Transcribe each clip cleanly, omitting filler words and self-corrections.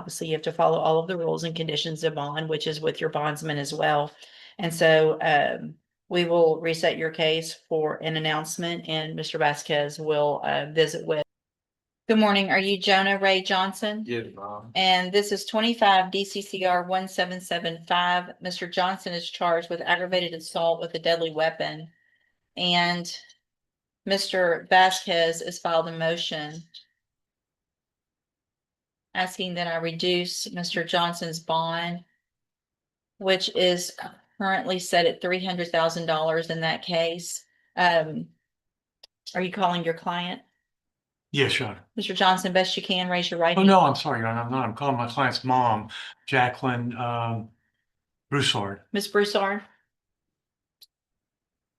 Obviously, you have to follow all of the rules and conditions of bond, which is with your bondsman as well. And so we will reset your case for an announcement, and Mr. Vasquez will visit with. Good morning. Are you Jonah Ray Johnson? Yes, Mom. And this is 25 DCCR 1775. Mr. Johnson is charged with aggravated assault with a deadly weapon. And Mr. Vasquez has filed a motion asking that I reduce Mr. Johnson's bond, which is currently set at $300,000 in that case. Are you calling your client? Yes, Sean. Mr. Johnson, best you can, raise your right Oh, hand. no, I'm sorry, Ron, I'm not. I'm calling my client's mom, Jacqueline, Broussard. Ms. Broussard?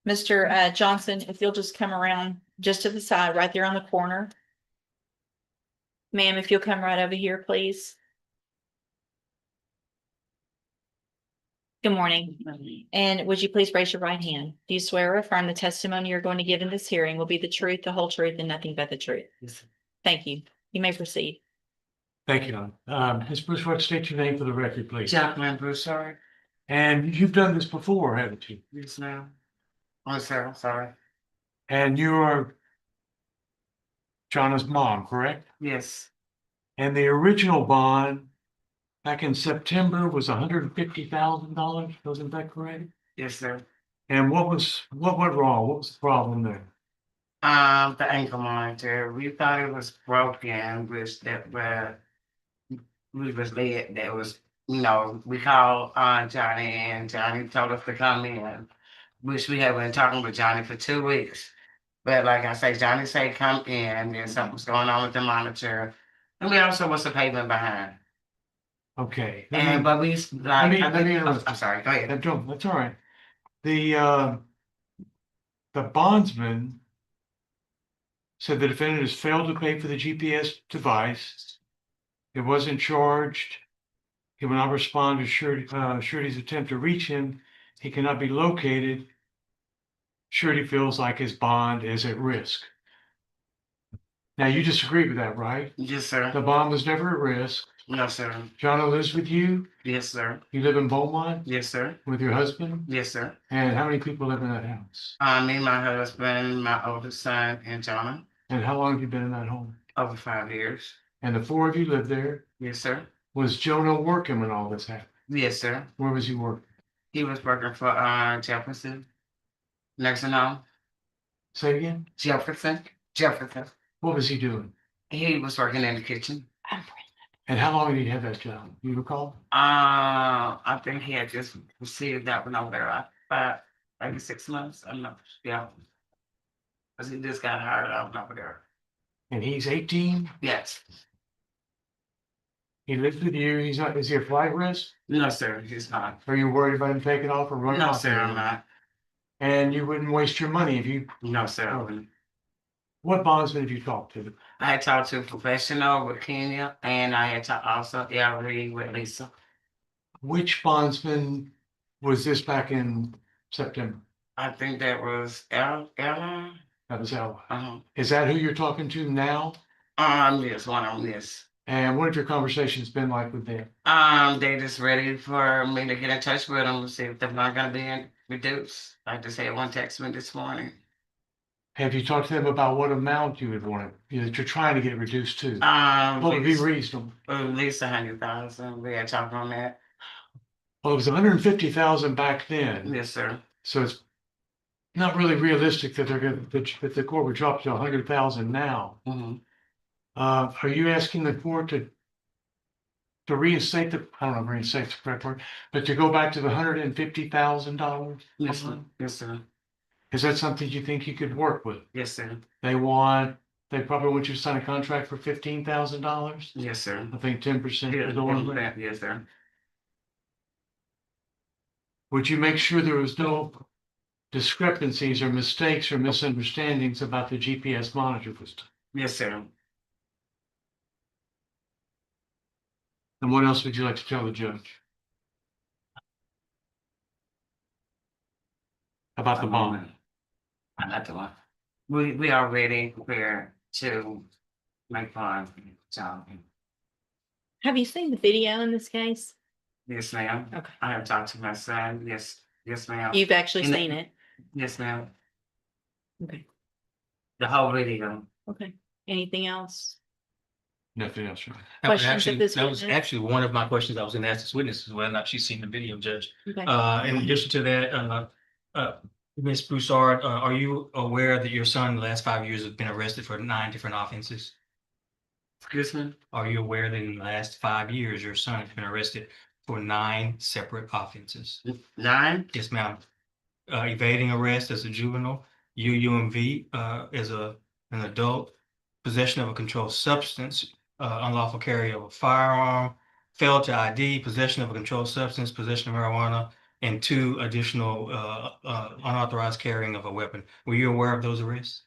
Mr. Johnson, if you'll just come around just to the side, right there on the corner. Ma'am, if you'll come right over here, please. Good morning. And would you please raise your right hand? Do you swear or affirm the testimony you're going to give in this hearing will be the truth, the whole truth, and nothing but the truth? Yes. Thank you. You may proceed. Thank you, Don. Ms. Broussard, state your name for the record, please. Jacqueline Broussard. And you've done this before, haven't you? Yes, ma'am. Oh, sir, I'm sorry. And you are Jonna's mom, correct? Yes, And the original bond back in September was $150,000, wasn't that correct? yes, sir. And what went wrong? What was the problem there? The ankle monitor, we thought it was broken, which that we was led, that was, we called Johnny, and Johnny told us to come in, which we had been talking with Johnny for 2 weeks. But like I say, Johnny said, come in, and something's going on with the monitor. And we also was a payment behind. Okay. And, but we, let me like, I'm sorry, go ahead. That's all right. The bondsman said the defendant has failed to pay for the GPS device. It wasn't charged. He will not respond to surety's attempt to reach him. He cannot be located. Surety feels like his bond is at risk. Now, you disagree with that, right? Yes, sir. The bond was never at risk. No, sir. Jonna lives with you. Yes, sir. You live in Beaumont Yes, sir. with your husband. Yes, sir. And how many people live in that house? Me, my husband, my oldest son, and Jonah. And how long have you been in that home? Over 5 years. And the four of you live there. Yes, sir. Was Jonah working when all this happened? Yes, sir. Where was he working? He was working for Jefferson nursing home. Say again? Jefferson. What was he doing? He was working in the kitchen. And how long did he have that job? You recall? I think he had just received that one over there about maybe 6 months. I'm not sure. Yeah. Because he just got hired out over there. And he's 18. Yes. He lives with you. He's not. Is he a flight risk? No, sir. He's not. Are you worried about him taking off or running No, off? sir. I'm not. And you wouldn't waste your money if you. No, sir. I wouldn't. What bondsman have you talked to? I had talked to a professional with Kenya, and I had talked also with Lisa. Which bondsman was this back in September? I think that was Ella. That was Ella. Uh-huh. Is that who you're talking to now? Yes, one of them, yes. And what have your conversations been like with them? They just ready for me to get in touch with them to see if they're not gonna be reduced. Like they said, one text me this morning. Have you talked to them about what amount you would want it, that you're trying to get it reduced to? What would be reasonable? At least 100,000. We had talked on that. Well, it was 150,000 back then. Yes, sir. So it's not really realistic that that the court would drop to 100,000 now. Mm-hmm. Are you asking the court to reinstate I don't know if reinstate the correct word, but to go back to the $150,000? Yes, sir. Yes, sir. Is that something you think you could work with? Yes, sir. They probably want you to sign a contract for $15,000. Yes, sir. I think 10%. Yes, sir. Would you make sure there was no discrepancies or mistakes or misunderstandings about the GPS monitor system? Yes, sir. And what else would you like to tell the judge about the bond? Not the one. We are ready prepared to make fun. Have you seen the video in this case? Yes, ma'am. Okay. I have talked to my son. Yes, ma'am. You've actually And the- seen it? Yes, ma'am. Okay, The whole video. okay. Anything else? Nothing else, right? That was Questions of actually, this that was witness? actually one of my questions I was gonna ask this witness is whether or not she's seen the video, Judge. Okay. In addition to that, Ms. Broussard, are you aware that your son in the last 5 years has been arrested for 9 different offenses? Excuse me? Are you aware that in the last 5 years, your son has been arrested for 9 separate offenses? 9? Yes, ma'am. Evading arrest as a juvenile, UUMV, as an adult, possession of a controlled substance, unlawful carry of a firearm, failed to ID, possession of a controlled substance, possession of marijuana, and 2 additional, unauthorized carrying of a weapon. Were you aware of those arrests?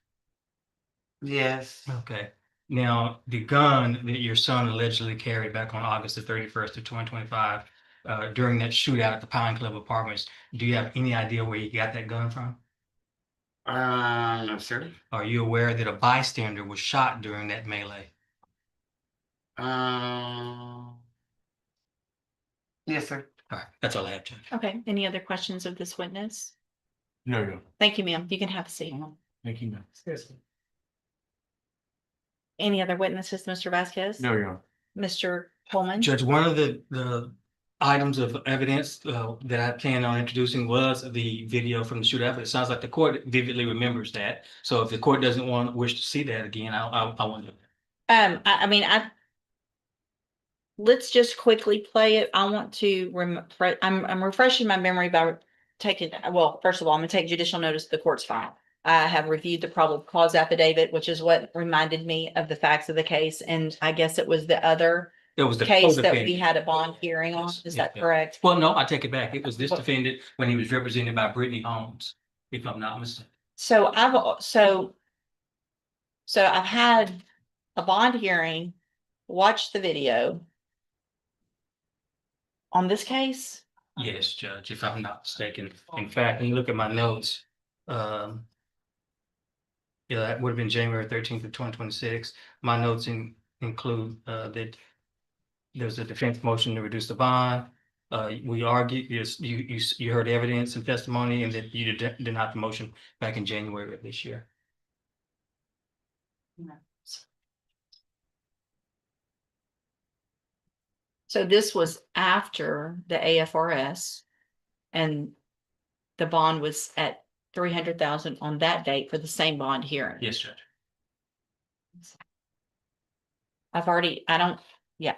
Yes. Okay. Now, the gun that your son allegedly carried back on August the 31st of 2025, during that shootout at the Pine Club Apartments, do you have any idea where he got that gun from? No, sir. Are you aware that a bystander was shot during that melee? Yes, sir. All right, that's all I have, Judge. Okay, any other questions of this witness? No, Your Honor. Thank you, ma'am. You can have a seat. Thank you, ma'am. Any other witnesses, Mr. Vasquez? No, Your Honor. Mr. Coleman? Judge, one of the items of evidence that I planned on introducing was the video from the shootout, but it sounds like the court vividly remembers that. So if the court doesn't wish to see that again, I want to. I mean, let's just quickly play it. I want to I'm refreshing my memory by taking, well, first of all, I'm gonna take judicial notice of the court's file. I have reviewed the probable cause affidavit, which is what reminded me of the facts of the case, and I guess it was the other It was the case that co-defendant. we had a bond hearing on. Is that Yeah. correct? Well, no, I take it back. It was this What? defendant when he was represented by Brittany Holmes, if I'm not mistaken. So I've had a bond hearing, watched the video on this case. Yes, Judge, if I'm not mistaken. In fact, when you look at my notes, yeah, that would have been January 13th of 2026. My notes include that there's a defense motion to reduce the bond. We argued, you heard evidence and testimony, and that you denied the motion back in January of this year. So this was after the AFRS, and the bond was at 300,000 on that date for the same bond hearing. Yes, Judge. Yeah.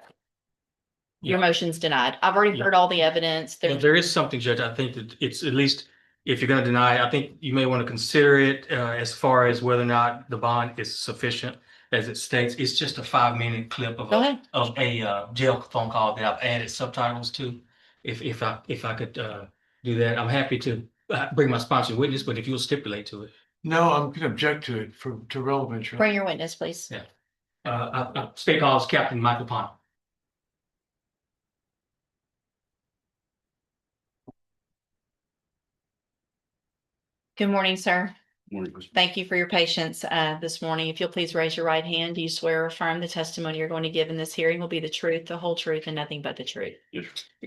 Your Yeah. motion's denied. I've already Yeah. heard all the evidence. Well, there is something, Judge, I think that it's at least, if you're gonna deny, I think you may want to consider it as far as whether or not the bond is sufficient. As it states, it's just a 5-minute clip of Go ahead. a jail phone call that I've added subtitles to. If I could do that, I'm happy to bring my sponsored witness, but if you'll stipulate to it. No, I'm gonna object to it to relevance. Your Honor. Bring your witness, please. Yeah. State calls Captain Michael Pond. Good morning, sir. Morning, Commissioner. Thank you for your patience this morning. If you'll please raise your right hand, do you swear or affirm the testimony you're going to give in this hearing will be the truth, the whole truth, and nothing but the truth? Yes,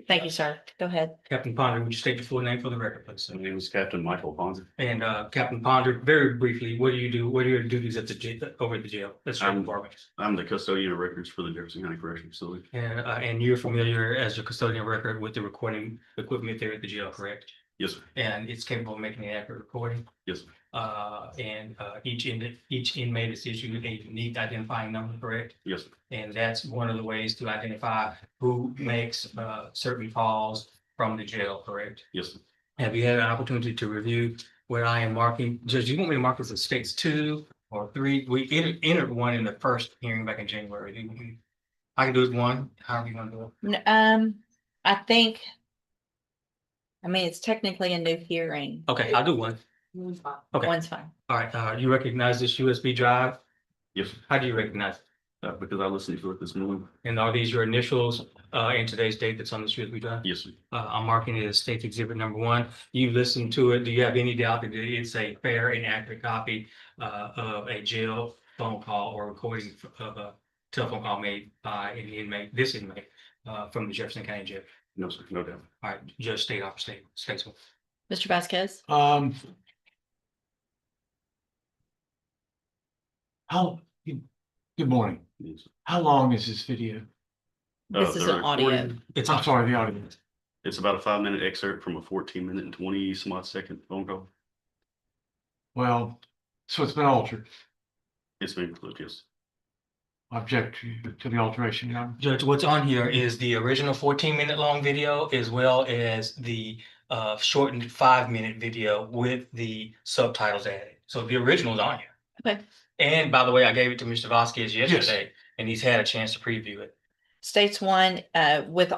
Thank you, sir. Go ahead. Captain Ponder, would you state your full name for the record, please? my name is Captain Michael Ponzer. And Captain Ponder, very briefly, what do you do? What are your duties at the jail, over at the jail? That's your I'm- department. I'm the custodian of records for the Jefferson County Correctional Facility. And you're familiar as your custodian record with the recording equipment there at the jail, correct? Yes, sir. And it's capable of making an accurate recording. Yes, sir. Each inmate is issued a unique identifying number, correct? Yes, sir. And that's one of the ways to identify who makes certain calls from the jail, correct? Yes, sir. Have you had an opportunity to review what I am marking? Judge, you want me to mark this as states 2 or 3? We entered one in the first hearing back in January. I can do it 1, however you want to do it. I think, it's technically a new hearing. Okay, I'll do 1. Okay. One's fine. All right, you recognize this USB drive? Yes, sir. How do you recognize it? Because I listened to it this morning. And are these your initials in today's date that's on this USB drive? Yes, sir. I'm marking it as State Exhibit number 1. You've listened to it. Do you have any doubt that it's a fair and accurate copy of a jail phone call or recording of telephone call made by an inmate, this inmate, from the Jefferson County Jail. No, sir, no doubt. All right, Judge, state our statement. Mr. Vasquez? How, good morning. Yes. How long is this video? This is the an audio. recording, It's I'm sorry, the audio. It's about a 5-minute excerpt from a 14-minute and 20 some odd second phone call. Well, so it's been altered. It's been included, yes. Object to the alteration, Your Honor. Judge, what's on here is the original 14-minute long video as well as the shortened 5-minute video with the subtitles added. So the original is on here. Okay. And by the way, I gave it to Mr. Vasquez yesterday, and he's had a chance to preview it. States one, with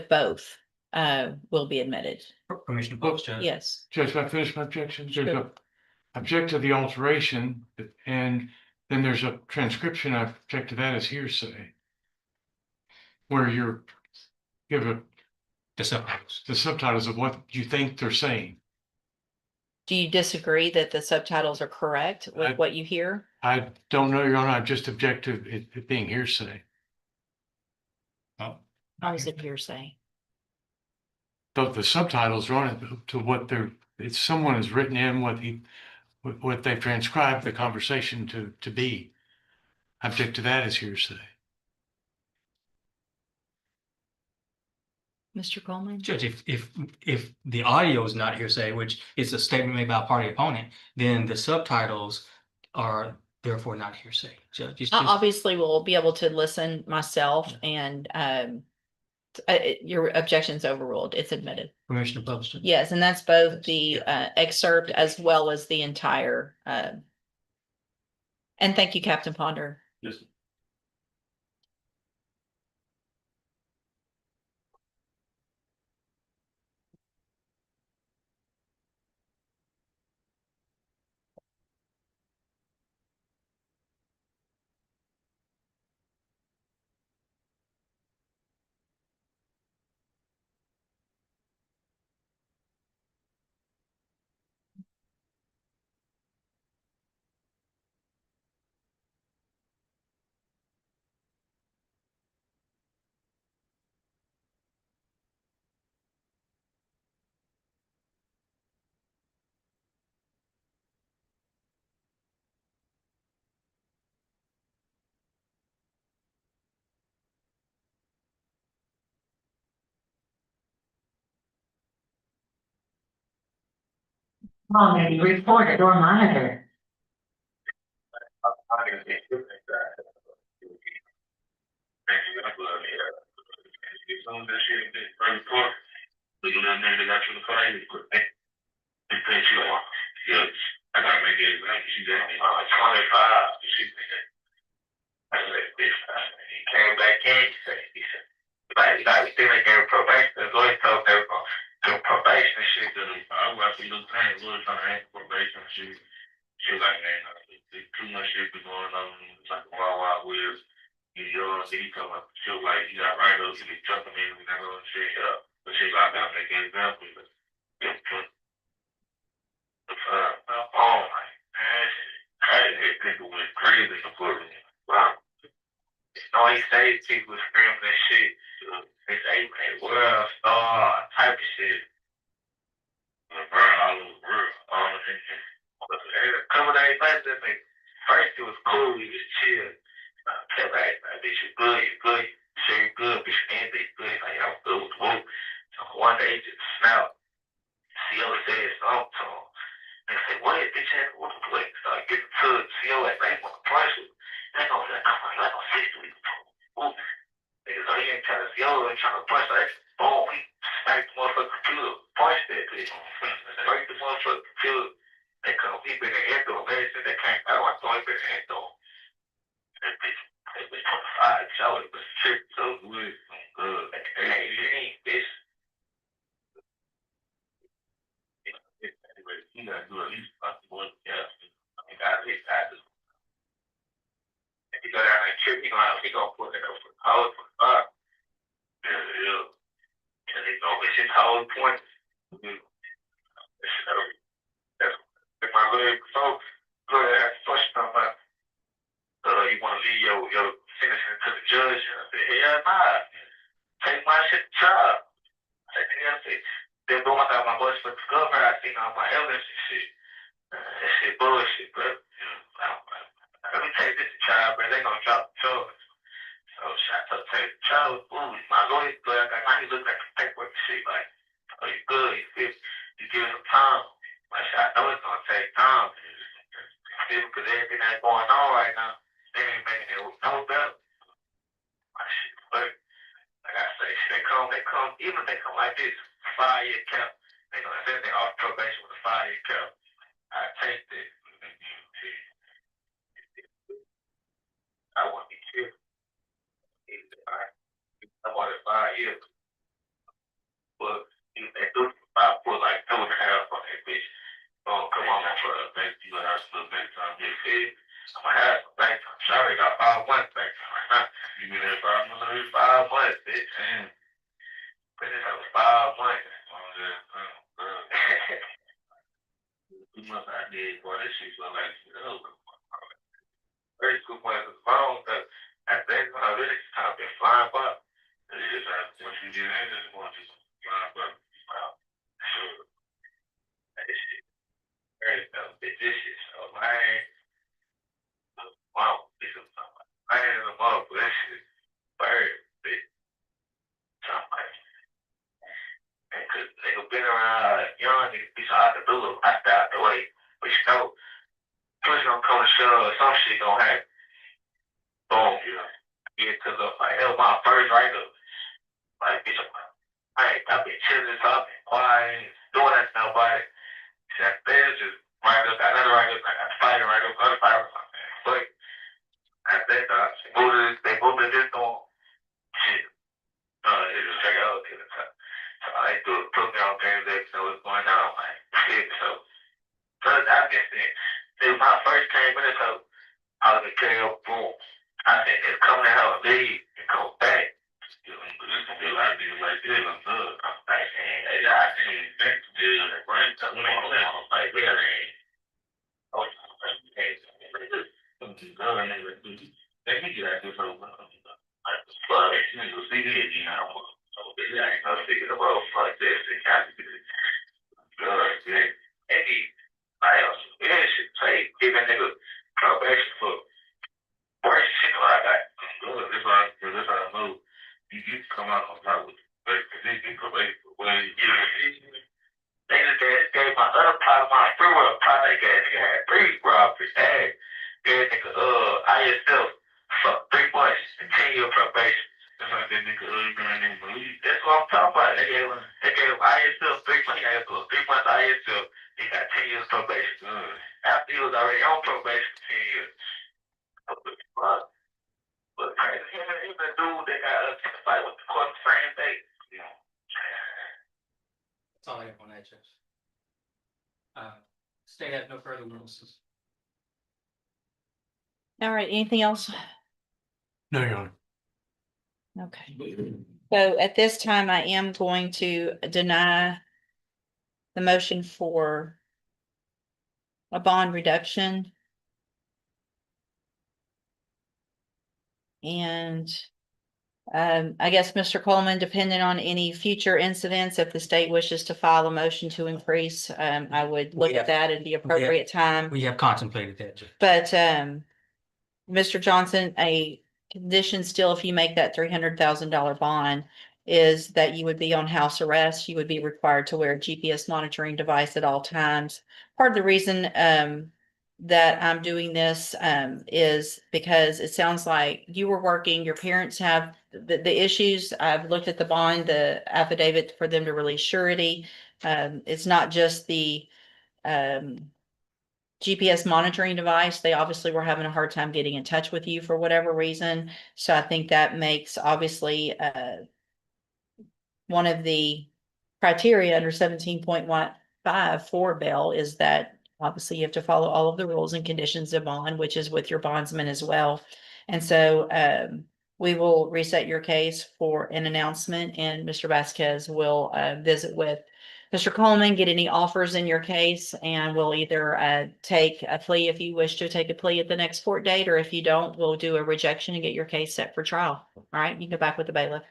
both, will be admitted. Permission to post, Judge. Yes. Judge, may I finish my objection? There's Sure. a object to the alteration, and then there's a transcription. I object to that as hearsay. Where you're give The subtitles. the subtitles of what you think they're saying. Do you disagree that the subtitles are correct with what you hear? I don't know, Your Honor. I just object to it being hearsay. Oh, How is it hearsay? The subtitles are on it to what it's someone has written in what they've transcribed the conversation to be. I object to that as hearsay. Mr. Coleman? Judge, if the audio is not hearsay, which is a statement made by a party opponent, then the subtitles are therefore not hearsay. Judge, it's I just, obviously will be able to listen myself and your objection's overruled. It's admitted. permission to publish it. Yes, and that's both the excerpt as well as the entire. And thank you, Captain Ponder. Yes. Call may be recorded or monitored. Came back in, he said, like, still ain't gave probation, the lawyer told they were gonna do probation and shit, I was like, look, I ain't really trying to ask probation and shit. She was like, man, there's too much shit been going on, it's like a wild, wild wheel. You know, he told me, she was like, you got right up, you be jumping in, and that little shit, but she was like, I gotta make an example, but, oh my, man, I didn't people went crazy for me. Wow. No, he saved people screaming that shit. They say, man, world star type of shit. Burn all over the world. All of it. A couple days later, first it was cool, we was chill. Kept like, bitch, you good, you good. Sure you good, bitch, and bitch, good. Like, I'm good with the whoop. So one day, just snapped. CO said something to him. They said, what is bitch ass what the play? So I get to the CO and they want to price it. They gonna say, I'm like, 60 weeks. Ooh. Niggas, so he ain't trying to CO and trying to price it. Boom, he sniped the motherfucking computer. Price that bitch. Sniped the motherfucking computer. They come, he been in the door. They said they can't out. I thought he been in the door. That bitch 25 showers, but shit so good. Hey, you ain't bitch. Anyway, you gotta do at least one, yeah. You gotta hit that. If you go down that trip, he gonna put it up for college for five. Yeah. And they go with his whole point. That's my little folks. Good ass question about you wanna leave your to the judge and I said, hell nah, take my shit to trial. I said, hell, then boom, I got my voice for discovery. I seen all my evidence and shit. That shit bullshit, bro. Let me take this to trial, bro. They gonna drop the charge. So shot up, take the charge. Ooh, my lawyer, I got now he look at the paperwork and shit like, oh, you good? You give him time. Like, I know it's gonna take time. Because everything that's going on right now, they ain't making it no better. My shit, but like I say, shit, they come, even if they come like this, 5-year cap. They gonna say they off probation with a 5-year cap. I take that. I want to be careful. I wanted 5 years. But if they do, I put like 2.5 on that bitch. Oh, come on, man, brother. Thank you. I still bank time. Get fed. I'm gonna have some bank time. Sorry, got 5 months bank time right now. You mean that 5 months, bitch? Damn. But this was 5 months. Too much I did, boy. This shit look like shit over. Very good point of the phone, but I think really kind of been flying by. It is once you get in, it's going to just flying by. Sure. This shit very bit vicious. So man, wow, this is something. Man, the mother, this shit very bit. Something. And cause they been around young niggas, be so hard to do it. I stay out the way. But you know, push gonna come to shove, some shit gonna happen. Boom, you know. Get to the like hell my first write up. Like bitch, I've been chilling, so I've been quiet, doing that to nobody. That there's just write up, got another write up, I got fighting write up, other fight up, man. But I think they moved to this door. Shit. It was straight out to the top. So I put me on game day, so what's going on, like shit. So first I guess then my first came in, so I was a KO, boom. I said, it's coming to hell, leave and go back. You know, this can be a lot of people like this. I'm good. I'm like, hey, I can't back to this. Right? So, like, yeah, oh, hey, they can get out this whole like, fuck, you see this, you know. I ain't gonna stick in the road like this. It has to be good, yeah. And yeah, shit, say, give a nigga probation for worse shit like that. Good, this how I know you come out on top with like position probation for when you get it. They just gave my other part of my free world project nigga had 3 robberies. Hey, yeah, nigga, ISL for 3 months and 10-year probation. That's like that nigga, you can't believe. That's what I'm talking about. They gave ISL 3 months. He got 3 months ISL. He got 10 years probation. After he was already on probation for 10 years. But crazy, even the dude that got us to fight with the court the same day. You know. That's all I have on that, Judge. State has no further witnesses. All right, anything else? No, Your Honor. Okay. So at this time, I am going to deny the motion for a bond reduction. And I guess, Mr. Coleman, depending on any future incidents, if the state wishes to file a motion to increase, I would look at that at the appropriate time. We have contemplated that, Judge. But Mr. Johnson, a condition still, if you make that $300,000 bond, is that you would be on house arrest. You would be required to wear a GPS monitoring device at all times. Part of the reason that I'm doing this is because it sounds like you were working, your parents have the issues. I've looked at the bond, the affidavit for them to release surety. It's not just the GPS monitoring device. They obviously were having a hard time getting in touch with you for whatever reason. So I think that makes obviously one of the criteria under 17.15 for bail is that obviously you have to follow all of the rules and conditions of bond, which is with your bondsman as well. And so we will reset your case for an announcement, and Mr. Vasquez will visit with Mr. Coleman, get any offers in your case, and we'll either take a plea if you wish to take a plea at the next court date, or if you don't, we'll do a rejection and get your case set for trial. All right, you can go back with the bailiff.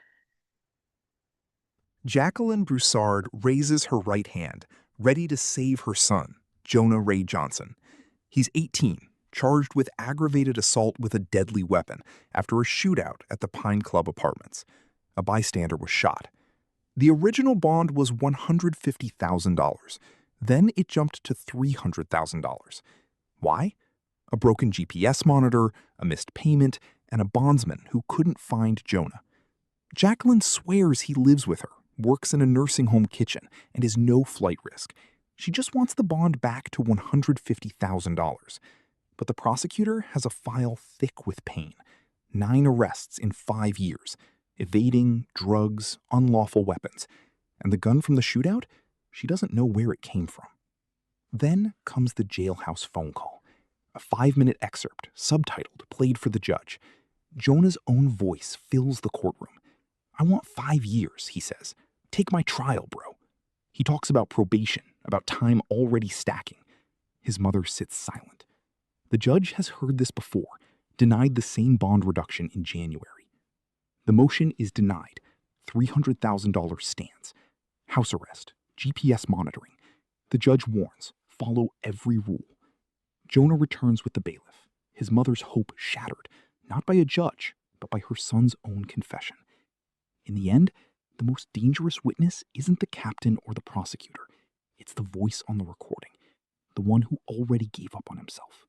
Jacqueline Broussard raises her right hand, ready to save her son, Jonah Ray Johnson. He's 18, charged with aggravated assault with a deadly weapon after a shootout at the Pine Club Apartments. A bystander was shot. The original bond was $150,000. Then it jumped to $300,000. Why? A broken GPS monitor, a missed payment, and a bondsman who couldn't find Jonah. Jacqueline swears he lives with her, works in a nursing home kitchen, and is no flight risk. She just wants the bond back to $150,000. But the prosecutor has a file thick with pain. 9 arrests in 5 years. Evading, drugs, unlawful weapons. And the gun from the shootout? She doesn't know where it came from. Then comes the jailhouse phone call. A 5-minute excerpt, subtitled, played for the judge. Jonah's own voice fills the courtroom. "I want 5 years," he says. "Take my trial, bro." He talks about probation, about time already stacking. His mother sits silent. The judge has heard this before, denied the same bond reduction in January. The motion is denied. $300,000 stands. House arrest, GPS monitoring. The judge warns, follow every rule. Jonah returns with the bailiff, his mother's hope shattered, not by a judge, but by her son's own confession. In the end, the most dangerous witness isn't the captain or the prosecutor. It's the voice on the recording, the one who already gave up on himself.